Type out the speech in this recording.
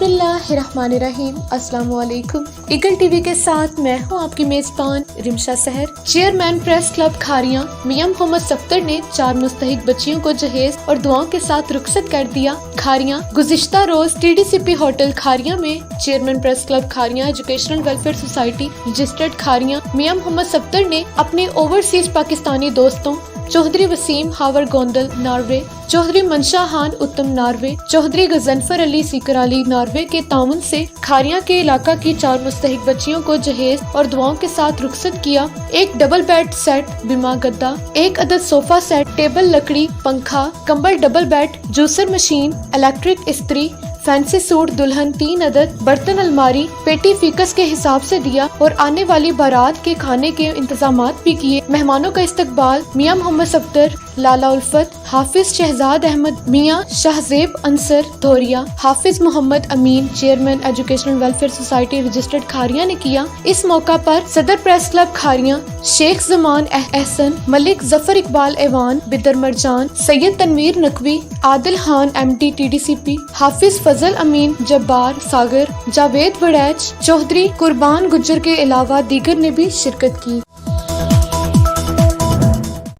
اللہ الرحمن الرحیم۔ السلام علیکم۔ ایگل ٹی وی کے ساتھ میں ہوں آپ کی میزبان رمشا سحر۔ چیئرمین پریس کلب کھاریاں میاں محمد صفدر نے 4 مستحق بچیوں کو جہیز اور دعاؤں کے ساتھ رخصت کر دیا۔ کھاریاں گزشتہ روز T D C P hotel Kharian میں chairman press club Kharian educational welfare society registered Kharian میاں محمد صفدر نے اپنے اوورسیز پاکستانی دوستوں چودھری وسیم ہاور گوندل ناروے، چودھری منشا خان اتم ناروے، چودھری غضنفر علی سیکر علی ناروے کے تعاون سے کھاریاں کے علاقہ کی 4 مستحق بچیوں کو جہیز اور دعاؤں کے ساتھ رخصت کیا۔ ایک ڈبل بیڈ سیٹ، بیما گدا، 1 عدد صوفہ سیٹ، ٹیبل لکڑی، پنکھا، کمبل double bed, juicer machine, electric استری، فینسی سوٹ دلہن 3 عدد، برتن الماری، پیٹی فیکس کے حساب سے دیا اور آنے والی بارات کے کھانے کے انتظامات بھی کیے۔ مہمانوں کا استقبال میاں محمد صفدر، لالا الفت، حافظ شہزاد احمد، میاں شہزیب Ansar Dhoria, Hafiz Muhammad Amin, chairman educational welfare society registered Kharian نے کیا۔ اس موقع پر صدر پریس کلب کھاریاں شیخ زمان احسن، ملک Zafar Iqbal Awan, Badar Marjan, Syed Tanveer Naqvi, Adil Khan M D T D C P, Hafiz Fazal امین، جبار ساگر، جاوید وڑیچ، چودھری قربان گجر کے علاوہ دیگر نے بھی شرکت کی۔